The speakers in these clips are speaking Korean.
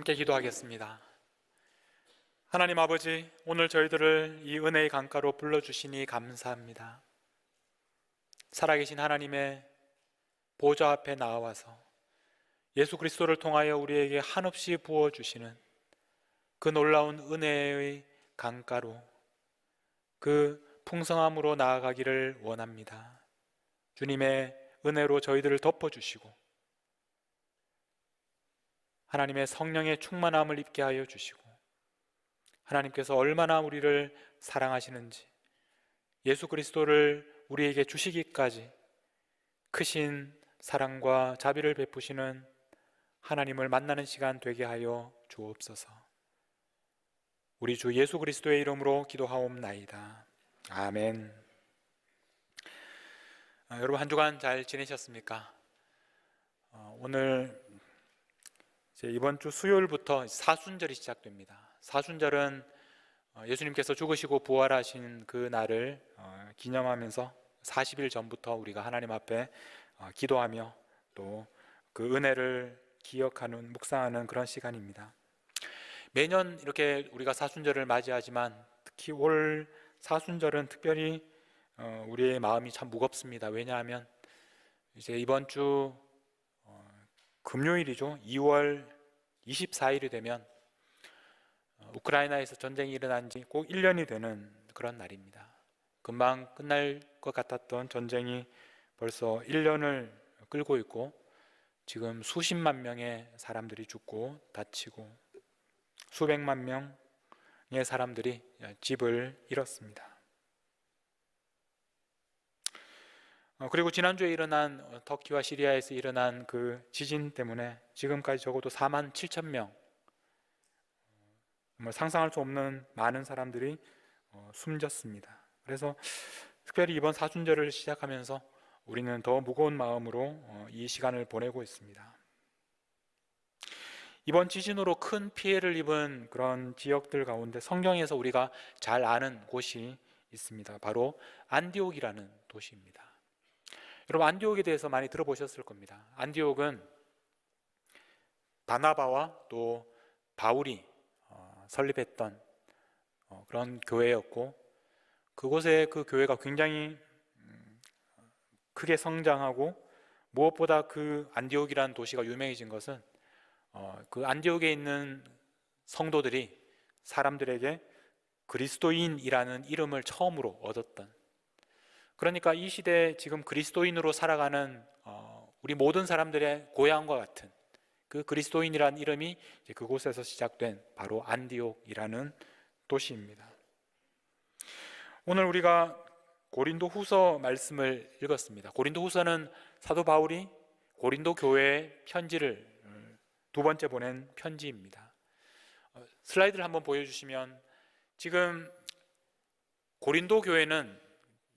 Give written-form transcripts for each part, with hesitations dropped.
함께 기도하겠습니다. 하나님 아버지, 오늘 저희들을 이 은혜의 강가로 불러주시니 감사합니다. 살아계신 하나님의 보좌 앞에 나와서 예수 그리스도를 통하여 우리에게 한없이 부어주시는 그 놀라운 은혜의 강가로, 그 풍성함으로 나아가기를 원합니다. 주님의 은혜로 저희들을 덮어주시고 하나님의 성령의 충만함을 입게 하여 주시고, 하나님께서 얼마나 우리를 사랑하시는지, 예수 그리스도를 우리에게 주시기까지 크신 사랑과 자비를 베푸시는 하나님을 만나는 시간 되게 하여 주옵소서. 우리 주 예수 그리스도의 이름으로 기도하옵나이다. 아멘. 여러분, 한 주간 잘 지내셨습니까? 오늘 이번 주 수요일부터 사순절이 시작됩니다. 사순절은 예수님께서 죽으시고 부활하신 그 날을 기념하면서 40일 전부터 우리가 하나님 앞에 기도하며 또 그 은혜를 기억하는, 묵상하는 그런 시간입니다. 매년 이렇게 우리가 사순절을 맞이하지만 특히 올 사순절은 특별히 우리의 마음이 참 무겁습니다. 왜냐하면 이제 이번 주 금요일이죠. 2월 24일이 되면 우크라이나에서 전쟁이 일어난 지 꼭 1년이 되는 그런 날입니다. 금방 끝날 것 같았던 전쟁이 벌써 1년을 끌고 있고, 지금 수십만 명의 사람들이 죽고 다치고 수백만 명의 사람들이 집을 잃었습니다. 그리고 지난주에 일어난 터키와 시리아에서 일어난 그 지진 때문에 지금까지 적어도 4만 7천 명, 상상할 수 없는 많은 사람들이 숨졌습니다. 그래서 특별히 이번 사순절을 시작하면서 우리는 더 무거운 마음으로 이 시간을 보내고 있습니다. 이번 지진으로 큰 피해를 입은 그런 지역들 가운데 성경에서 우리가 잘 아는 곳이 있습니다. 바로 안디옥이라는 도시입니다. 여러분, 안디옥에 대해서 많이 들어보셨을 겁니다. 안디옥은 바나바와 또 바울이 설립했던 그런 교회였고, 그곳에 그 교회가 굉장히 크게 성장하고, 무엇보다 그 안디옥이라는 도시가 유명해진 것은 그 안디옥에 있는 성도들이 사람들에게 그리스도인이라는 이름을 처음으로 얻었던, 그러니까 이 시대에 지금 그리스도인으로 살아가는 우리 모든 사람들의 고향과 같은 그 그리스도인이라는 이름이 그곳에서 시작된 바로 안디옥이라는 도시입니다. 오늘 우리가 고린도 후서 말씀을 읽었습니다. 고린도 후서는 사도 바울이 고린도 교회에 편지를 두 번째 보낸 편지입니다. 슬라이드를 한번 보여주시면, 지금 고린도 교회는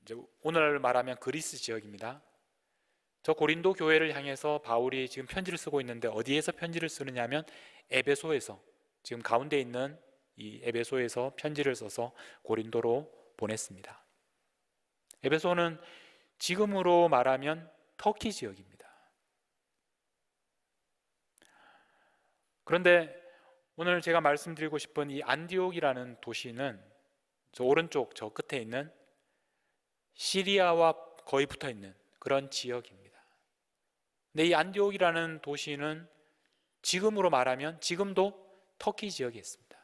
이제 오늘날 말하면 그리스 지역입니다. 저 고린도 교회를 향해서 바울이 지금 편지를 쓰고 있는데, 어디에서 편지를 쓰느냐면 에베소에서, 지금 가운데 있는 이 에베소에서 편지를 써서 고린도로 보냈습니다. 에베소는 지금으로 말하면 터키 지역입니다. 그런데 오늘 제가 말씀드리고 싶은 이 안디옥이라는 도시는 저 오른쪽 저 끝에 있는 시리아와 거의 붙어 있는 그런 지역입니다. 근데 이 안디옥이라는 도시는 지금으로 말하면 지금도 터키 지역에 있습니다.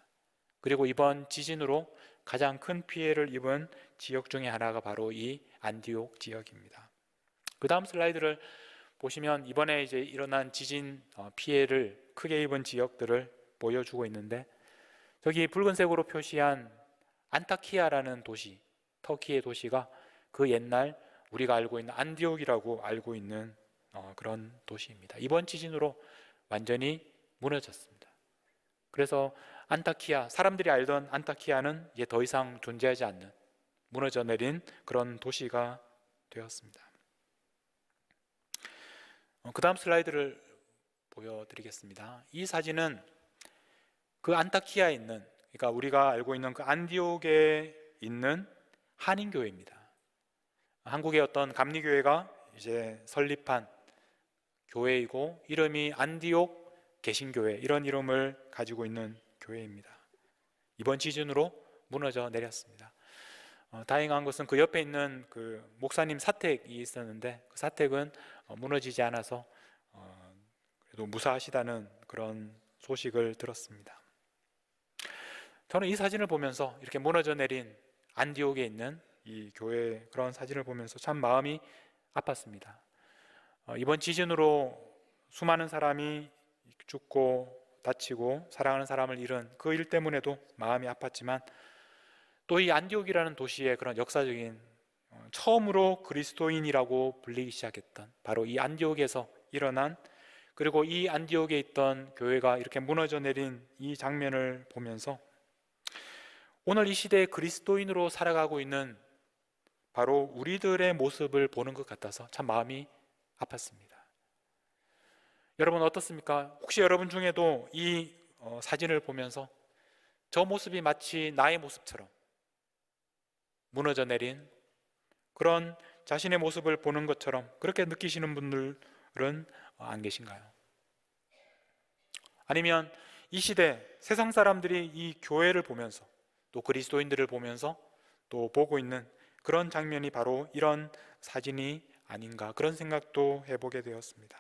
그리고 이번 지진으로 가장 큰 피해를 입은 지역 중에 하나가 바로 이 안디옥 지역입니다. 그 다음 슬라이드를 보시면 이번에 이제 일어난 지진 피해를 크게 입은 지역들을 보여주고 있는데, 저기 붉은색으로 표시한 안타키아라는 도시, 터키의 도시가 그 옛날 우리가 알고 있는 안디옥이라고 알고 있는 그런 도시입니다. 이번 지진으로 완전히 무너졌습니다. 그래서 안타키아, 사람들이 알던 안타키아는 이제 더 이상 존재하지 않는, 무너져 내린 그런 도시가 되었습니다. 그 다음 슬라이드를 보여드리겠습니다. 이 사진은 그 안타키아에 있는, 그러니까 우리가 알고 있는 그 안디옥에 있는 한인교회입니다. 한국의 어떤 감리교회가 이제 설립한 교회이고, 이름이 안디옥 개신교회, 이런 이름을 가지고 있는 교회입니다. 이번 시즌으로 무너져 내렸습니다. 다행한 것은 그 옆에 있는 그 목사님 사택이 있었는데 그 사택은 무너지지 않아서 그래도 무사하시다는 그런 소식을 들었습니다. 저는 이 사진을 보면서 이렇게 무너져 내린 안디옥에 있는 이 교회 그런 사진을 보면서 참 마음이 아팠습니다. 이번 지진으로 수많은 사람이 죽고 다치고 사랑하는 사람을 잃은 그 일 때문에도 마음이 아팠지만 또 이 안디옥이라는 도시의 그런 역사적인 처음으로 그리스도인이라고 불리기 시작했던 바로 이 안디옥에서 일어난, 그리고 이 안디옥에 있던 교회가 이렇게 무너져 내린 이 장면을 보면서 오늘 이 시대에 그리스도인으로 살아가고 있는 바로 우리들의 모습을 보는 것 같아서 참 마음이 아팠습니다. 여러분 어떻습니까? 혹시 여러분 중에도 이 사진을 보면서 저 모습이 마치 나의 모습처럼 무너져 내린 그런 자신의 모습을 보는 것처럼 그렇게 느끼시는 분들은 안 계신가요? 아니면 이 시대 세상 사람들이 이 교회를 보면서 또 그리스도인들을 보면서 또 보고 있는 그런 장면이 바로 이런 사진이 아닌가, 그런 생각도 해보게 되었습니다.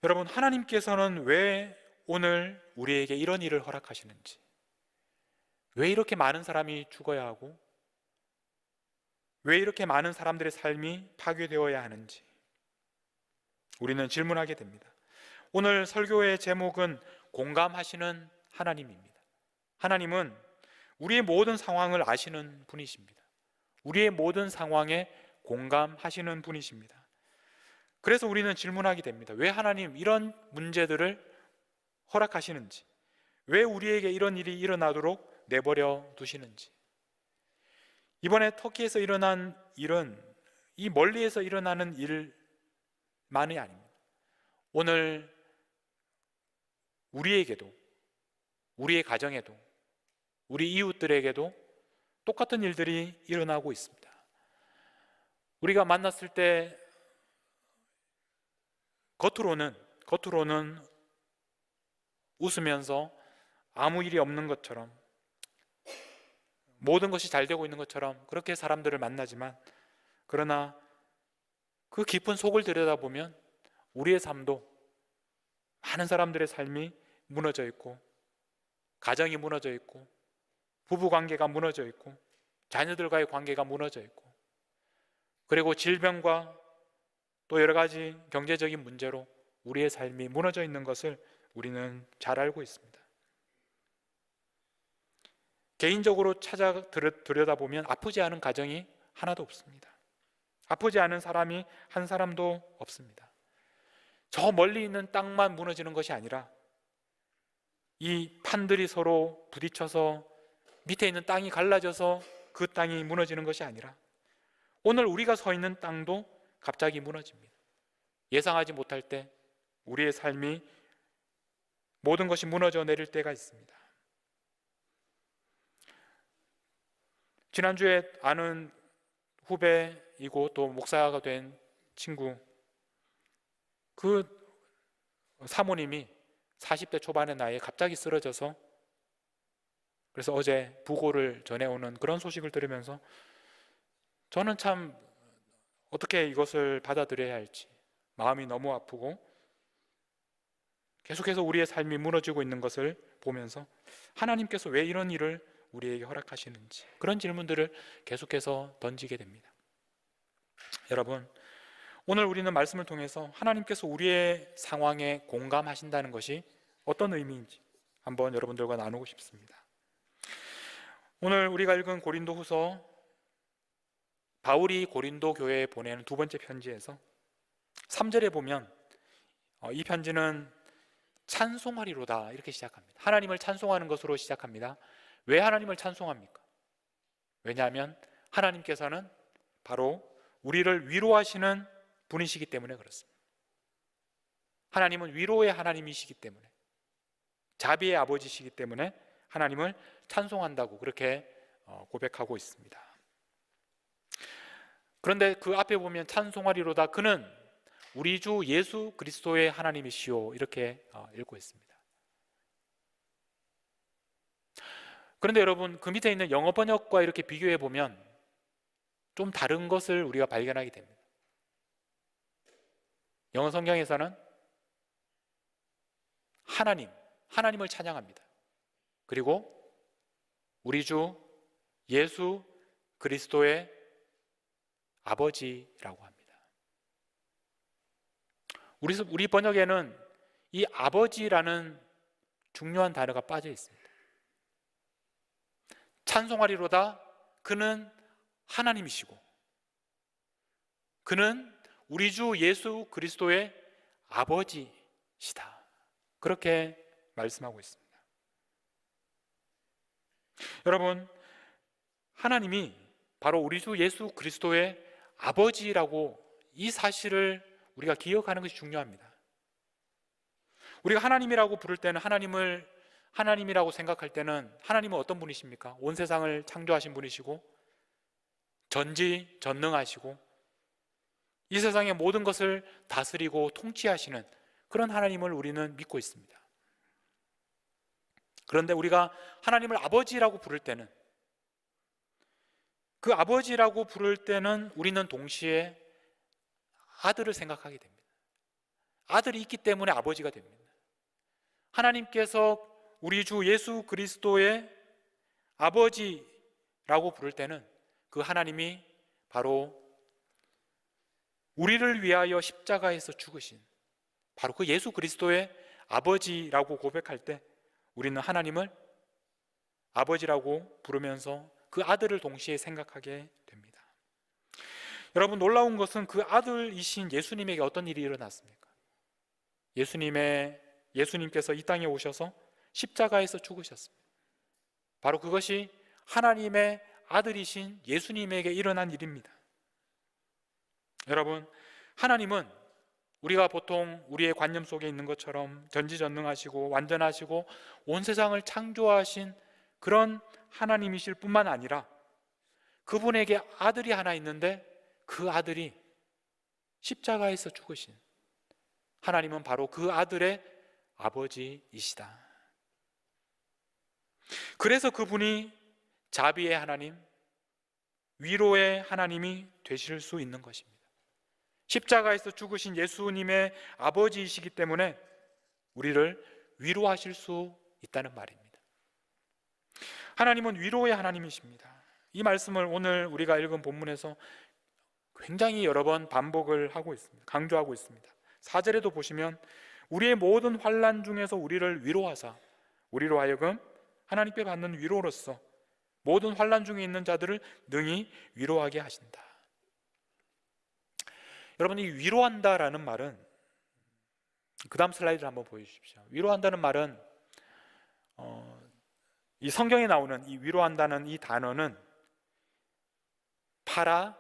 여러분, 하나님께서는 왜 오늘 우리에게 이런 일을 허락하시는지, 왜 이렇게 많은 사람이 죽어야 하고 왜 이렇게 많은 사람들의 삶이 파괴되어야 하는지 우리는 질문하게 됩니다. 오늘 설교의 제목은 공감하시는 하나님입니다. 하나님은 우리의 모든 상황을 아시는 분이십니다. 우리의 모든 상황에 공감하시는 분이십니다. 그래서 우리는 질문하게 됩니다. 왜 하나님 이런 문제들을 허락하시는지, 왜 우리에게 이런 일이 일어나도록 내버려 두시는지. 이번에 터키에서 일어난 일은 이 멀리에서 일어나는 일만이 아닙니다. 오늘 우리에게도, 우리의 가정에도, 우리 이웃들에게도 똑같은 일들이 일어나고 있습니다. 우리가 만났을 때 겉으로는 웃으면서 아무 일이 없는 것처럼, 모든 것이 잘 되고 있는 것처럼 그렇게 사람들을 만나지만, 그러나 그 깊은 속을 들여다보면 우리의 삶도 많은 사람들의 삶이 무너져 있고, 가정이 무너져 있고, 부부관계가 무너져 있고, 자녀들과의 관계가 무너져 있고, 그리고 질병과 또 여러 가지 경제적인 문제로 우리의 삶이 무너져 있는 것을 우리는 잘 알고 있습니다. 개인적으로 들여다보면 아프지 않은 가정이 하나도 없습니다. 아프지 않은 사람이 한 사람도 없습니다. 저 멀리 있는 땅만 무너지는 것이 아니라 이 판들이 서로 부딪혀서 밑에 있는 땅이 갈라져서 그 땅이 무너지는 것이 아니라 오늘 우리가 서 있는 땅도 갑자기 무너집니다. 예상하지 못할 때 우리의 삶이 모든 것이 무너져 내릴 때가 있습니다. 지난주에 아는 후배이고 또 목사가 된 친구, 그 사모님이 40대 초반의 나이에 갑자기 쓰러져서, 그래서 어제 부고를 전해오는 그런 소식을 들으면서 저는 참 어떻게 이것을 받아들여야 할지 마음이 너무 아프고, 계속해서 우리의 삶이 무너지고 있는 것을 보면서 하나님께서 왜 이런 일을 우리에게 허락하시는지, 그런 질문들을 계속해서 던지게 됩니다. 여러분, 오늘 우리는 말씀을 통해서 하나님께서 우리의 상황에 공감하신다는 것이 어떤 의미인지 한번 여러분들과 나누고 싶습니다. 오늘 우리가 읽은 고린도후서, 바울이 고린도 교회에 보내는 두 번째 편지에서 3절에 보면 이 편지는 찬송하리로다 이렇게 시작합니다. 하나님을 찬송하는 것으로 시작합니다. 왜 하나님을 찬송합니까? 왜냐하면 하나님께서는 바로 우리를 위로하시는 분이시기 때문에 그렇습니다. 하나님은 위로의 하나님이시기 때문에, 자비의 아버지시기 때문에 하나님을 찬송한다고 그렇게 고백하고 있습니다. 그런데 그 앞에 보면 찬송하리로다, 그는 우리 주 예수 그리스도의 하나님이시오, 이렇게 읽고 있습니다. 그런데 여러분, 그 밑에 있는 영어 번역과 이렇게 비교해 보면 좀 다른 것을 우리가 발견하게 됩니다. 영어 성경에서는 하나님을 찬양합니다. 그리고 우리 주 예수 그리스도의 아버지라고 합니다. 우리 번역에는 이 아버지라는 중요한 단어가 빠져 있습니다. 찬송하리로다, 그는 하나님이시고 그는 우리 주 예수 그리스도의 아버지시다, 그렇게 말씀하고 있습니다. 여러분, 하나님이 바로 우리 주 예수 그리스도의 아버지라고, 이 사실을 우리가 기억하는 것이 중요합니다. 우리가 하나님이라고 부를 때는, 하나님이라고 생각할 때는 하나님은 어떤 분이십니까? 온 세상을 창조하신 분이시고 전지전능하시고 이 세상의 모든 것을 다스리고 통치하시는 그런 하나님을 우리는 믿고 있습니다. 그런데 우리가 하나님을 아버지라고 부를 때는, 그 아버지라고 부를 때는 우리는 동시에 아들을 생각하게 됩니다. 아들이 있기 때문에 아버지가 됩니다. 하나님께서 우리 주 예수 그리스도의 아버지라고 부를 때는 그 하나님이 바로 우리를 위하여 십자가에서 죽으신 바로 그 예수 그리스도의 아버지라고 고백할 때 우리는 하나님을 아버지라고 부르면서 그 아들을 동시에 생각하게 됩니다. 여러분, 놀라운 것은 그 아들이신 예수님에게 어떤 일이 일어났습니까? 예수님께서 이 땅에 오셔서 십자가에서 죽으셨습니다. 바로 그것이 하나님의 아들이신 예수님에게 일어난 일입니다. 여러분, 하나님은 우리가 보통 우리의 관념 속에 있는 것처럼 전지전능하시고 완전하시고 온 세상을 창조하신 그런 하나님이실 뿐만 아니라 그분에게 아들이 하나 있는데 그 아들이 십자가에서 죽으신 하나님은 바로 그 아들의 아버지이시다. 그래서 그분이 자비의 하나님, 위로의 하나님이 되실 수 있는 것입니다. 십자가에서 죽으신 예수님의 아버지이시기 때문에 우리를 위로하실 수 있다는 말입니다. 하나님은 위로의 하나님이십니다. 이 말씀을 오늘 우리가 읽은 본문에서 굉장히 여러 번 반복을 하고 있습니다. 강조하고 있습니다. 4절에도 보시면 우리의 모든 환난 중에서 우리를 위로하사 우리로 하여금 하나님께 받는 위로로서 모든 환난 중에 있는 자들을 능히 위로하게 하신다. 여러분, 이 위로한다라는 말은, 그 다음 슬라이드를 한번 보여주십시오. 위로한다는 말은 이 성경에 나오는 이 위로한다는 이 단어는 파라,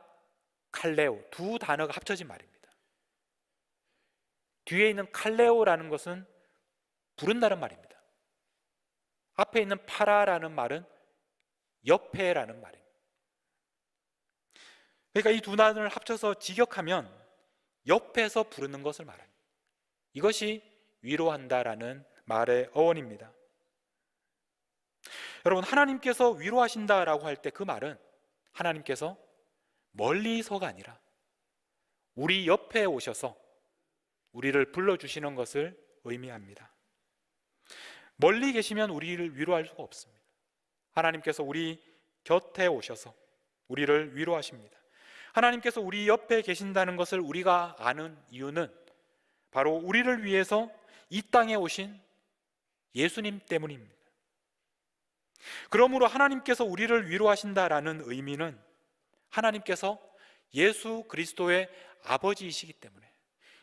칼레오 두 단어가 합쳐진 말입니다. 뒤에 있는 칼레오라는 것은 부른다는 말입니다. 앞에 있는 파라라는 말은 옆에라는 말입니다. 그러니까 이 두 단어를 합쳐서 직역하면 옆에서 부르는 것을 말합니다. 이것이 위로한다라는 말의 어원입니다. 여러분, 하나님께서 위로하신다라고 할 때 그 말은 하나님께서 멀리서가 아니라 우리 옆에 오셔서 우리를 불러주시는 것을 의미합니다. 멀리 계시면 우리를 위로할 수가 없습니다. 하나님께서 우리 곁에 오셔서 우리를 위로하십니다. 하나님께서 우리 옆에 계신다는 것을 우리가 아는 이유는 바로 우리를 위해서 이 땅에 오신 예수님 때문입니다. 그러므로 하나님께서 우리를 위로하신다라는 의미는 하나님께서 예수 그리스도의 아버지이시기 때문에,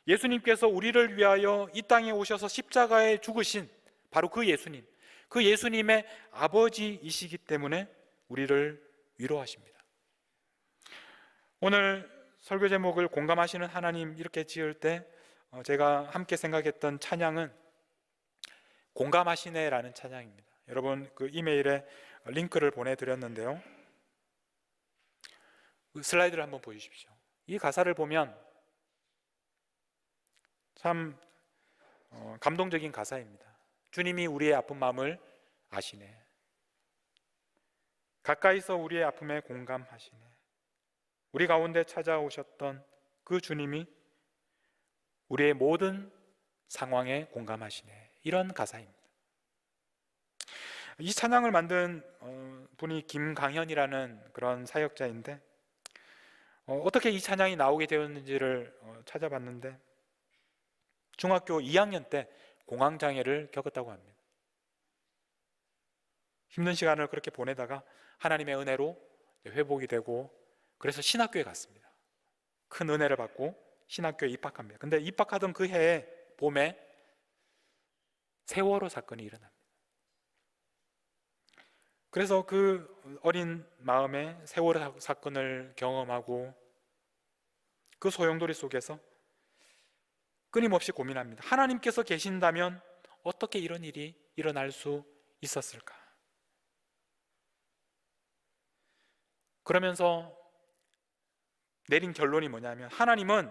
예수님께서 우리를 위하여 이 땅에 오셔서 십자가에 죽으신 바로 그 예수님의 아버지이시기 때문에 우리를 위로하십니다. 오늘 설교 제목을 공감하시는 하나님 이렇게 지을 때 제가 함께 생각했던 찬양은 공감하시네라는 찬양입니다. 여러분, 그 이메일에 링크를 보내드렸는데요, 그 슬라이드를 한번 보여주십시오. 이 가사를 보면 참 감동적인 가사입니다. 주님이 우리의 아픈 마음을 아시네. 가까이서 우리의 아픔에 공감하시네. 우리 가운데 찾아오셨던 그 주님이 우리의 모든 상황에 공감하시네. 이런 가사입니다. 이 찬양을 만든 분이 김강현이라는 그런 사역자인데, 어떻게 이 찬양이 나오게 되었는지를 찾아봤는데, 중학교 2학년 때 공황장애를 겪었다고 합니다. 힘든 시간을 그렇게 보내다가 하나님의 은혜로 회복이 되고, 그래서 신학교에 갔습니다. 큰 은혜를 받고 신학교에 입학합니다. 근데 입학하던 그 해에 봄에 세월호 사건이 일어납니다. 그래서 그 어린 마음에 세월호 사건을 경험하고 그 소용돌이 속에서 끊임없이 고민합니다. 하나님께서 계신다면 어떻게 이런 일이 일어날 수 있었을까? 그러면서 내린 결론이 뭐냐면, 하나님은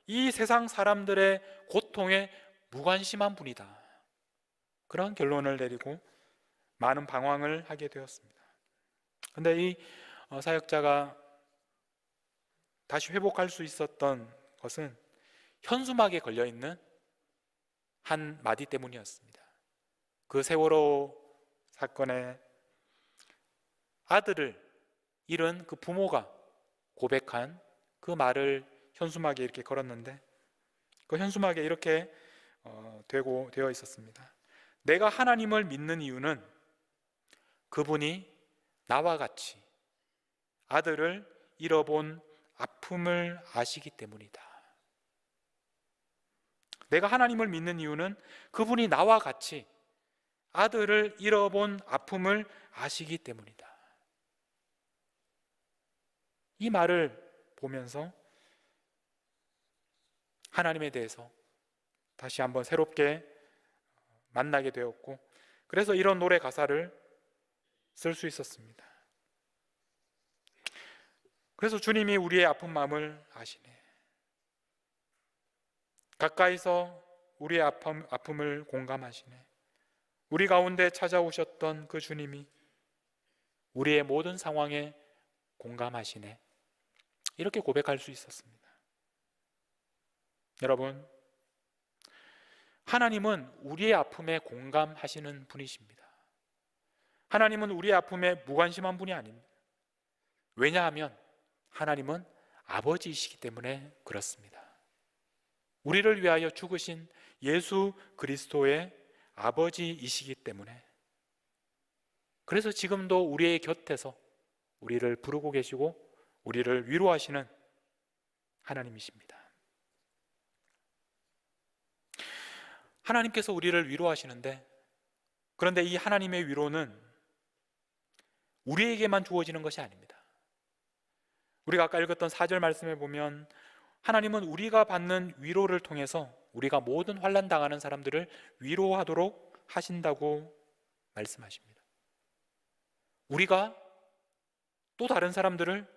이 세상 사람들의 고통에 무관심한 분이다. 그런 결론을 내리고 많은 방황을 하게 되었습니다. 그런데 이 사역자가 다시 회복할 수 있었던 것은 현수막에 걸려있는 한 마디 때문이었습니다. 그 세월호 사건의 아들을 잃은 그 부모가 고백한 그 말을 현수막에 이렇게 걸었는데, 그 현수막에 이렇게 되어 있었습니다. 내가 하나님을 믿는 이유는 그분이 나와 같이 아들을 잃어본 아픔을 아시기 때문이다. 내가 하나님을 믿는 이유는 그분이 나와 같이 아들을 잃어본 아픔을 아시기 때문이다. 이 말을 보면서 하나님에 대해서 다시 한번 새롭게 만나게 되었고, 그래서 이런 노래 가사를 쓸 수 있었습니다. 그래서 주님이 우리의 아픈 마음을 아시네. 가까이서 우리의 아픔을 공감하시네. 우리 가운데 찾아오셨던 그 주님이 우리의 모든 상황에 공감하시네. 이렇게 고백할 수 있었습니다. 여러분, 하나님은 우리의 아픔에 공감하시는 분이십니다. 하나님은 우리의 아픔에 무관심한 분이 아닙니다. 왜냐하면 하나님은 아버지이시기 때문에 그렇습니다. 우리를 위하여 죽으신 예수 그리스도의 아버지이시기 때문에, 그래서 지금도 우리의 곁에서 우리를 부르고 계시고 우리를 위로하시는 하나님이십니다. 하나님께서 우리를 위로하시는데, 그런데 이 하나님의 위로는 우리에게만 주어지는 것이 아닙니다. 우리가 아까 읽었던 4절 말씀에 보면 하나님은 우리가 받는 위로를 통해서 우리가 모든 환난 당하는 사람들을 위로하도록 하신다고 말씀하십니다. 우리가 또 다른 사람들을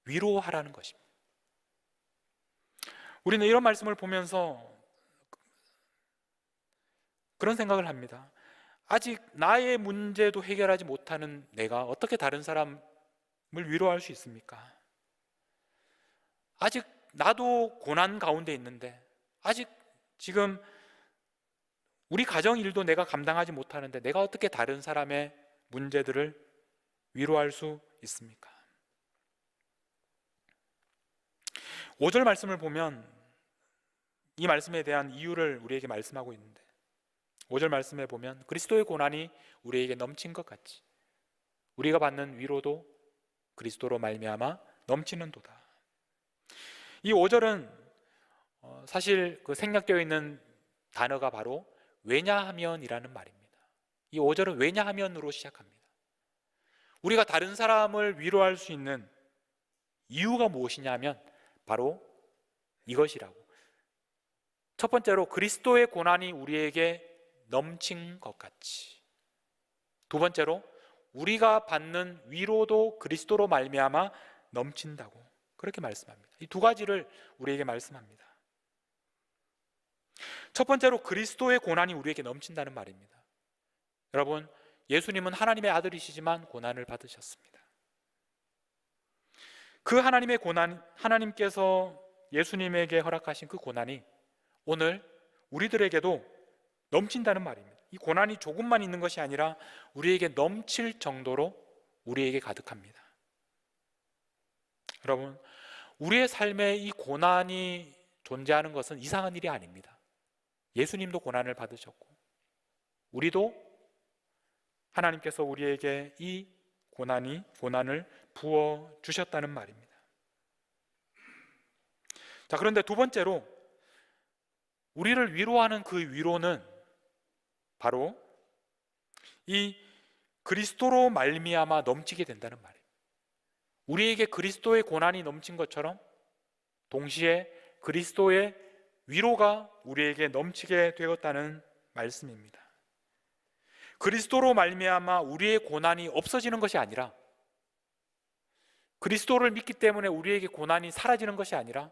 위로하라는 것입니다. 우리는 이런 말씀을 보면서 그런 생각을 합니다. 아직 나의 문제도 해결하지 못하는 내가 어떻게 다른 사람을 위로할 수 있습니까? 아직 나도 고난 가운데 있는데, 아직 지금 우리 가정 일도 내가 감당하지 못하는데 내가 어떻게 다른 사람의 문제들을 위로할 수 있습니까? 5절 말씀을 보면 이 말씀에 대한 이유를 우리에게 말씀하고 있는데, 5절 말씀에 보면 그리스도의 고난이 우리에게 넘친 것 같이 우리가 받는 위로도 그리스도로 말미암아 넘치는도다. 이 5절은 사실 그 생략되어 있는 단어가 바로 왜냐하면이라는 말입니다. 이 5절은 왜냐하면으로 시작합니다. 우리가 다른 사람을 위로할 수 있는 이유가 무엇이냐면 바로 이것이라고. 첫 번째로 그리스도의 고난이 우리에게 넘친 것 같이, 두 번째로 우리가 받는 위로도 그리스도로 말미암아 넘친다고 그렇게 말씀합니다. 이 두 가지를 우리에게 말씀합니다. 첫 번째로 그리스도의 고난이 우리에게 넘친다는 말입니다. 여러분, 예수님은 하나님의 아들이시지만 고난을 받으셨습니다. 그 하나님의 고난, 하나님께서 예수님에게 허락하신 그 고난이 오늘 우리들에게도 넘친다는 말입니다. 이 고난이 조금만 있는 것이 아니라 우리에게 넘칠 정도로 우리에게 가득합니다. 여러분, 우리의 삶에 이 고난이 존재하는 것은 이상한 일이 아닙니다. 예수님도 고난을 받으셨고 우리도 하나님께서 우리에게 이 고난을 부어 주셨다는 말입니다. 자, 그런데 두 번째로 우리를 위로하는 그 위로는 바로 이 그리스도로 말미암아 넘치게 된다는 말이에요. 우리에게 그리스도의 고난이 넘친 것처럼 동시에 그리스도의 위로가 우리에게 넘치게 되었다는 말씀입니다. 그리스도로 말미암아 우리의 고난이 없어지는 것이 아니라, 그리스도를 믿기 때문에 우리에게 고난이 사라지는 것이 아니라,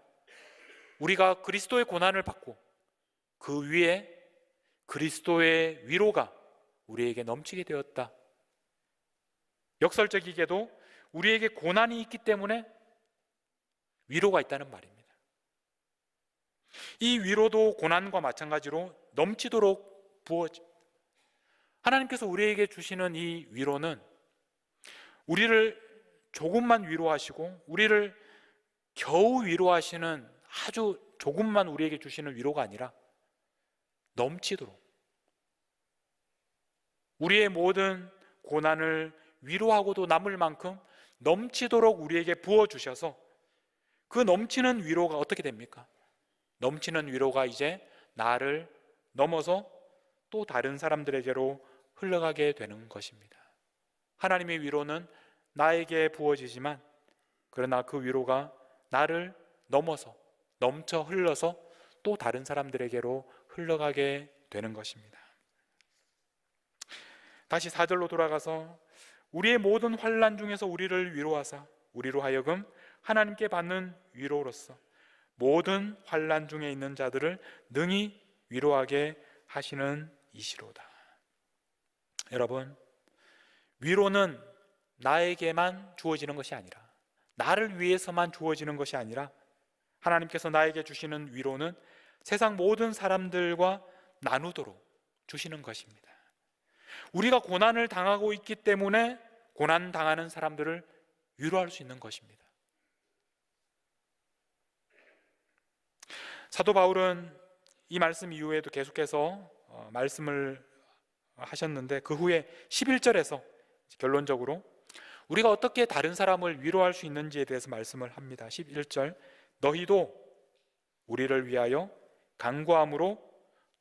우리가 그리스도의 고난을 받고 그 위에 그리스도의 위로가 우리에게 넘치게 되었다. 역설적이게도 우리에게 고난이 있기 때문에 위로가 있다는 말입니다. 이 위로도 고난과 마찬가지로 넘치도록 부어집니다. 하나님께서 우리에게 주시는 이 위로는 우리를 조금만 위로하시고 우리를 겨우 위로하시는 아주 조금만 우리에게 주시는 위로가 아니라 넘치도록 우리의 모든 고난을 위로하고도 남을 만큼 넘치도록 우리에게 부어주셔서 그 넘치는 위로가 어떻게 됩니까? 넘치는 위로가 이제 나를 넘어서 또 다른 사람들에게로 흘러가게 되는 것입니다. 하나님의 위로는 나에게 부어지지만 그러나 그 위로가 나를 넘어서 넘쳐 흘러서 또 다른 사람들에게로 흘러가게 되는 것입니다. 다시 4절로 돌아가서 우리의 모든 환난 중에서 우리를 위로하사 우리로 하여금 하나님께 받는 위로로서 모든 환난 중에 있는 자들을 능히 위로하게 하시는 이시로다. 여러분, 위로는 나에게만 주어지는 것이 아니라, 나를 위해서만 주어지는 것이 아니라 하나님께서 나에게 주시는 위로는 세상 모든 사람들과 나누도록 주시는 것입니다. 우리가 고난을 당하고 있기 때문에 고난 당하는 사람들을 위로할 수 있는 것입니다. 사도 바울은 이 말씀 이후에도 계속해서 말씀을 하셨는데 그 후에 11절에서 결론적으로 우리가 어떻게 다른 사람을 위로할 수 있는지에 대해서 말씀을 합니다. 11절, 너희도 우리를 위하여 간구함으로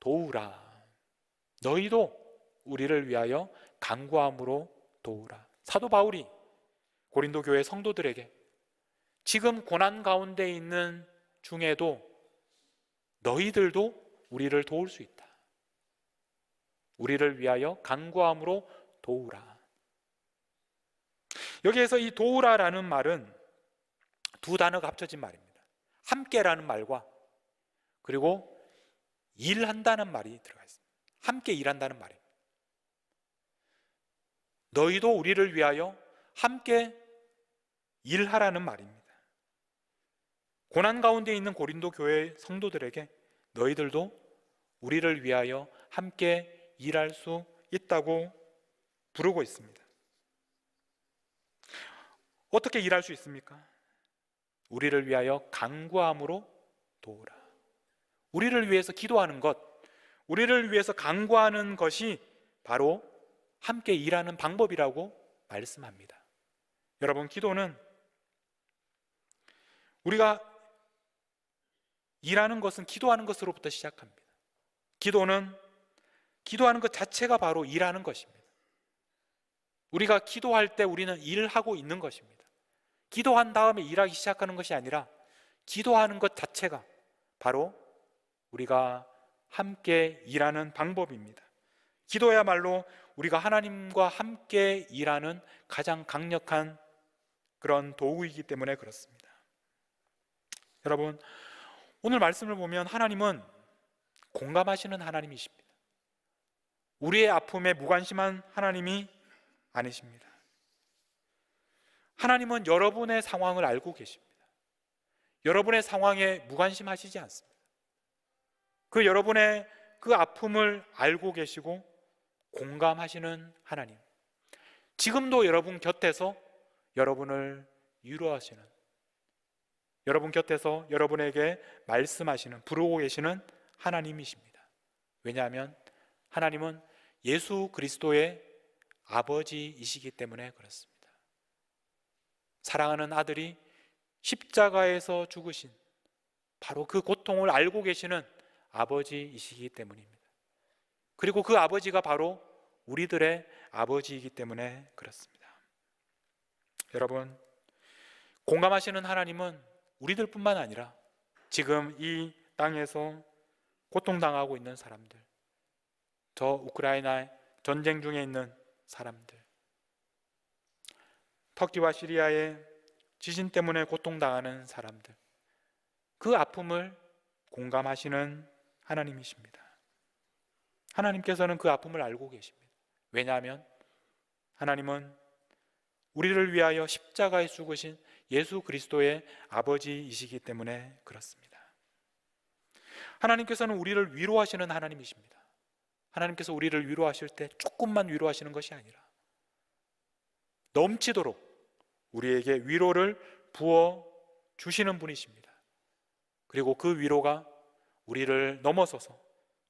도우라. 너희도 우리를 위하여 간구함으로 도우라. 사도 바울이 고린도 교회 성도들에게 지금 고난 가운데 있는 중에도 너희들도 우리를 도울 수 있다. 우리를 위하여 간구함으로 도우라. 여기에서 이 도우라라는 말은 두 단어가 합쳐진 말입니다. 함께라는 말과 그리고 일한다는 말이 들어가 있습니다. 함께 일한다는 말입니다. 너희도 우리를 위하여 함께 일하라는 말입니다. 고난 가운데 있는 고린도 교회 성도들에게 너희들도 우리를 위하여 함께 일할 수 있다고 부르고 있습니다. 어떻게 일할 수 있습니까? 우리를 위하여 간구함으로 도우라. 우리를 위해서 기도하는 것, 우리를 위해서 간구하는 것이 바로 함께 일하는 방법이라고 말씀합니다. 여러분, 기도는 우리가 일하는 것은 기도하는 것으로부터 시작합니다. 기도는 기도하는 것 자체가 바로 일하는 것입니다. 우리가 기도할 때 우리는 일하고 있는 것입니다. 기도한 다음에 일하기 시작하는 것이 아니라 기도하는 것 자체가 바로 우리가 함께 일하는 방법입니다. 기도야말로 우리가 하나님과 함께 일하는 가장 강력한 그런 도구이기 때문에 그렇습니다. 여러분, 오늘 말씀을 보면 하나님은 공감하시는 하나님이십니다. 우리의 아픔에 무관심한 하나님이 아니십니다. 하나님은 여러분의 상황을 알고 계십니다. 여러분의 상황에 무관심하시지 않습니다. 여러분의 그 아픔을 알고 계시고 공감하시는 하나님, 지금도 여러분 곁에서 여러분을 위로하시는, 여러분 곁에서 여러분에게 말씀하시는, 부르고 계시는 하나님이십니다. 왜냐하면 하나님은 예수 그리스도의 아버지이시기 때문에 그렇습니다. 사랑하는 아들이 십자가에서 죽으신 바로 그 고통을 알고 계시는 아버지이시기 때문입니다. 그리고 그 아버지가 바로 우리들의 아버지이기 때문에 그렇습니다. 여러분, 공감하시는 하나님은 우리들뿐만 아니라 지금 이 땅에서 고통당하고 있는 사람들, 저 우크라이나 전쟁 중에 있는 사람들, 터키와 시리아의 지진 때문에 고통당하는 사람들, 그 아픔을 공감하시는 하나님이십니다. 하나님께서는 그 아픔을 알고 계십니다. 왜냐하면 하나님은 우리를 위하여 십자가에 죽으신 예수 그리스도의 아버지이시기 때문에 그렇습니다. 하나님께서는 우리를 위로하시는 하나님이십니다. 하나님께서 우리를 위로하실 때 조금만 위로하시는 것이 아니라 넘치도록 우리에게 위로를 부어 주시는 분이십니다. 그리고 그 위로가 우리를 넘어서서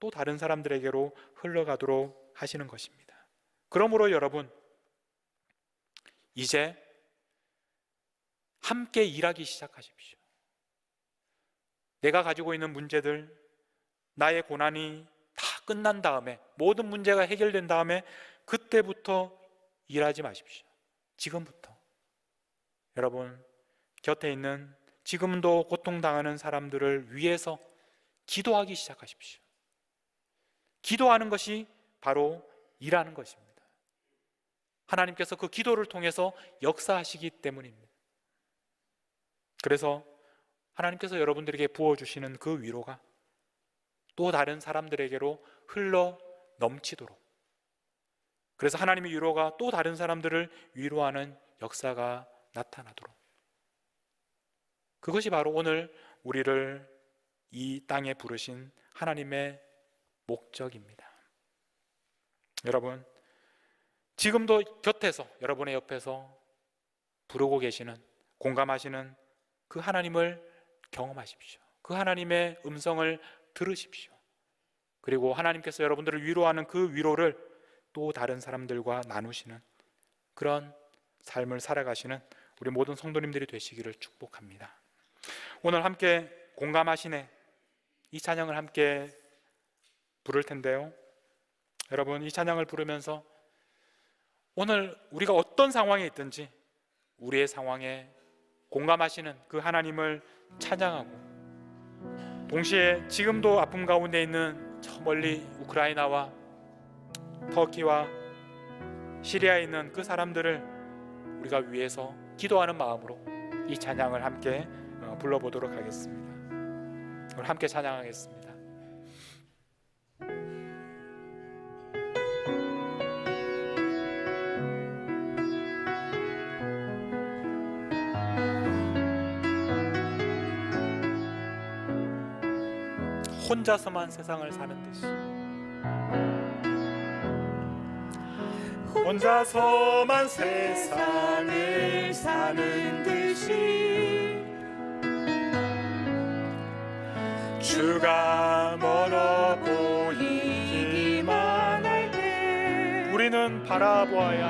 또 다른 사람들에게로 흘러가도록 하시는 것입니다. 그러므로 여러분, 이제 함께 일하기 시작하십시오. 내가 가지고 있는 문제들, 나의 고난이 다 끝난 다음에, 모든 문제가 해결된 다음에 그때부터 일하지 마십시오. 지금부터 여러분 곁에 있는 지금도 고통당하는 사람들을 위해서 기도하기 시작하십시오. 기도하는 것이 바로 일하는 것입니다. 하나님께서 그 기도를 통해서 역사하시기 때문입니다. 그래서 하나님께서 여러분들에게 부어주시는 그 위로가 또 다른 사람들에게로 흘러 넘치도록, 그래서 하나님의 위로가 또 다른 사람들을 위로하는 역사가 나타나도록, 그것이 바로 오늘 우리를 이 땅에 부르신 하나님의 목적입니다. 여러분, 지금도 곁에서, 여러분의 옆에서 부르고 계시는, 공감하시는 그 하나님을 경험하십시오. 그 하나님의 음성을 들으십시오. 그리고 하나님께서 여러분들을 위로하는 그 위로를 또 다른 사람들과 나누시는 그런 삶을 살아가시는 우리 모든 성도님들이 되시기를 축복합니다. 오늘 함께 공감하시네, 이 찬양을 함께 부를 텐데요, 여러분, 이 찬양을 부르면서 오늘 우리가 어떤 상황에 있든지 우리의 상황에 공감하시는 그 하나님을 찬양하고, 동시에 지금도 아픔 가운데 있는 저 멀리 우크라이나와 터키와 시리아에 있는 그 사람들을 우리가 위해서 기도하는 마음으로 이 찬양을 함께 불러보도록 하겠습니다. 오늘 함께 찬양하겠습니다. 혼자서만 세상을 사는 듯이, 혼자서만 세상을 사는 듯이, 주가 멀어 보이기만 할 때 우리는 바라보아야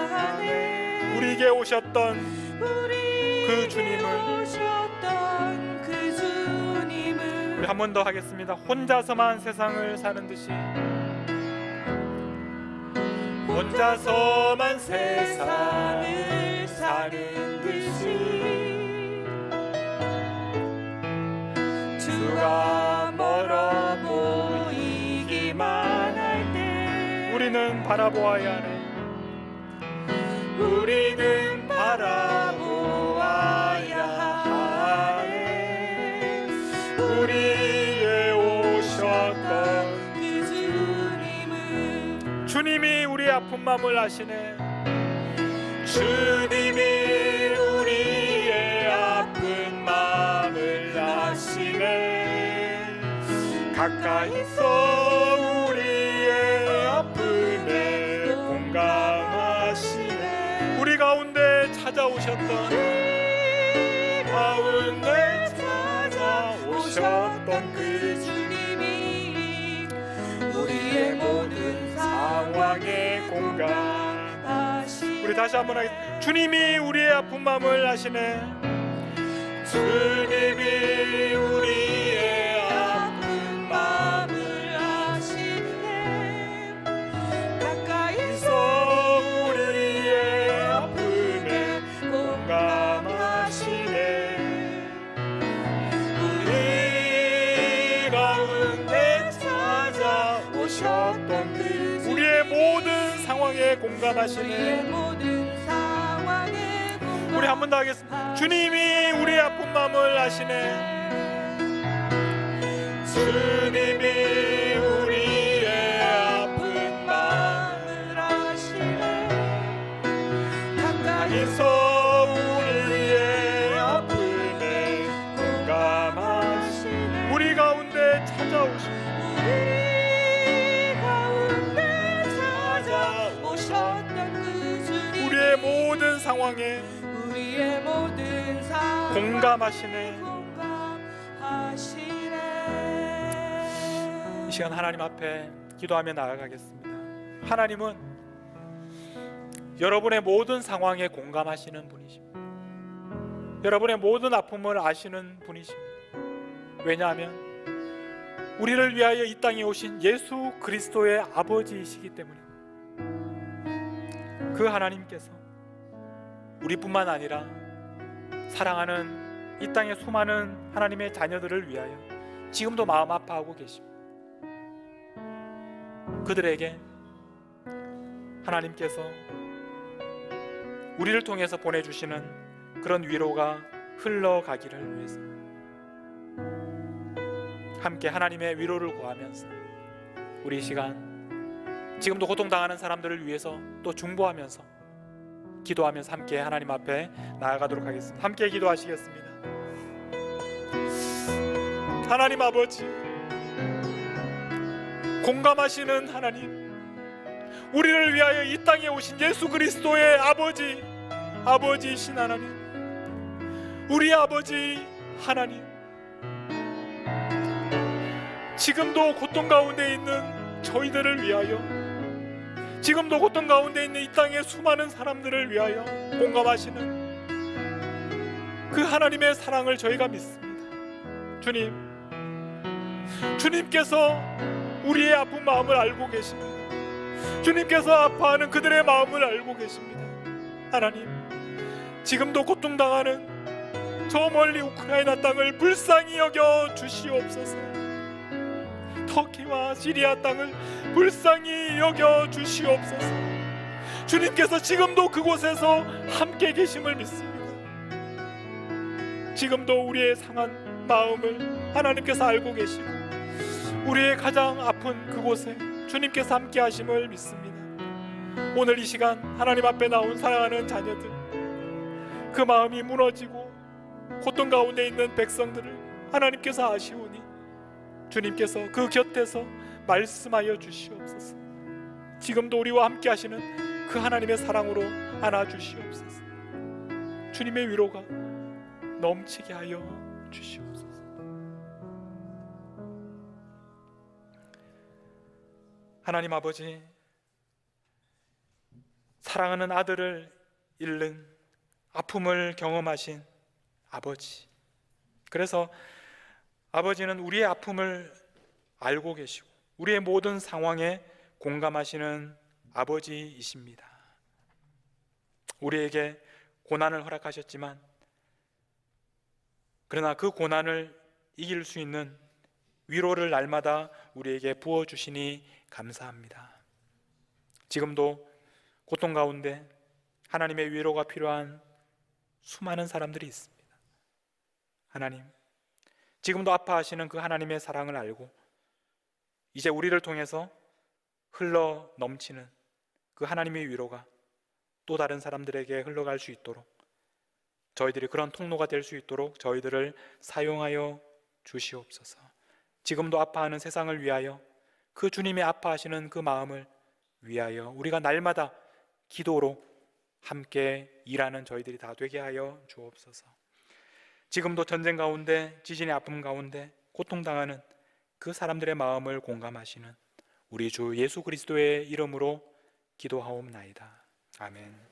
하네. 우리에게 오셨던 그 주님을, 우리 한 번 더 하겠습니다. 혼자서만 세상을 사는 듯이, 혼자서만 세상을 사는 듯이, 주가 멀어 보이기만 할 때 우리는 바라보아야 하네. 우리는 바라보아야 아픈 마음을 아시네. 주님이 우리의 아픈 마음을 아시네. 가까이서 우리의 아픔에 공감하시네. 우리 가운데 찾아오셨던 그 주님이 우리의 모든 상황에 공감하시네. 우리 다시 한번 하겠습니다. 주님이 우리의 아픈 마음을 아시네. 주님이 우리의 아픈 마음을 아시네. 가까이서 우리의 아픔에 공감하시네. 우리의 모든 상황에 공감하시네. 우리 한 번 더 하겠습니다. 주님이 우리의 아픈 마음을 아시네. 주님이 우리의 아픈 마음을 아시네. 가까이서 우리의 아픔에 공감하시네. 우리 가운데 찾아오시네. 우리의 모든 상황에 공감하시네. 이 시간 하나님 앞에 기도하며 나아가겠습니다. 하나님은 여러분의 모든 상황에 공감하시는 분이십니다. 여러분의 모든 아픔을 아시는 분이십니다. 왜냐하면 우리를 위하여 이 땅에 오신 예수 그리스도의 아버지이시기 때문입니다. 그 하나님께서 우리뿐만 아니라 사랑하는 이 땅의 수많은 하나님의 자녀들을 위하여 지금도 마음 아파하고 계십니다. 그들에게 하나님께서 우리를 통해서 보내주시는 그런 위로가 흘러가기를 위해서 함께 하나님의 위로를 구하면서 우리 이 시간 지금도 고통당하는 사람들을 위해서 또 중보하면서 기도하면서 함께 하나님 앞에 나아가도록 하겠습니다. 함께 기도하시겠습니다. 하나님 아버지, 공감하시는 하나님, 우리를 위하여 이 땅에 오신 예수 그리스도의 아버지이신 하나님, 우리 아버지 하나님, 지금도 고통 가운데 있는 저희들을 위하여, 지금도 고통 가운데 있는 이 땅의 수많은 사람들을 위하여 공감하시는 그 하나님의 사랑을 저희가 믿습니다. 주님께서 우리의 아픈 마음을 알고 계십니다. 주님께서 아파하는 그들의 마음을 알고 계십니다. 하나님, 지금도 고통당하는 저 멀리 우크라이나 땅을 불쌍히 여겨 주시옵소서. 터키와 시리아 땅을 불쌍히 여겨 주시옵소서. 주님께서 지금도 그곳에서 함께 계심을 믿습니다. 지금도 우리의 상한 마음을 하나님께서 알고 계시고 우리의 가장 아픈 그곳에 주님께서 함께 하심을 믿습니다. 오늘 이 시간 하나님 앞에 나온 사랑하는 자녀들, 그 마음이 무너지고 고통 가운데 있는 백성들을 하나님께서 아시오니 주님께서 그 곁에서 말씀하여 주시옵소서. 지금도 우리와 함께 하시는 그 하나님의 사랑으로 안아 주시옵소서. 주님의 위로가 넘치게 하여 주시옵소서. 하나님 아버지, 사랑하는 아들을 잃는 아픔을 경험하신 아버지, 그래서 아버지는 우리의 아픔을 알고 계시고 우리의 모든 상황에 공감하시는 아버지이십니다. 우리에게 고난을 허락하셨지만 그러나 그 고난을 이길 수 있는 위로를 날마다 우리에게 부어주시니 감사합니다. 지금도 고통 가운데 하나님의 위로가 필요한 수많은 사람들이 있습니다. 하나님, 지금도 아파하시는 그 하나님의 사랑을 알고 이제 우리를 통해서 흘러 넘치는 그 하나님의 위로가 또 다른 사람들에게 흘러갈 수 있도록, 저희들이 그런 통로가 될 수 있도록 저희들을 사용하여 주시옵소서. 지금도 아파하는 세상을 위하여, 그 주님이 아파하시는 그 마음을 위하여 우리가 날마다 기도로 함께 일하는 저희들이 다 되게 하여 주옵소서. 지금도 전쟁 가운데, 지진의 아픔 가운데 고통당하는 그 사람들의 마음을 공감하시는 우리 주 예수 그리스도의 이름으로 기도하옵나이다. 아멘.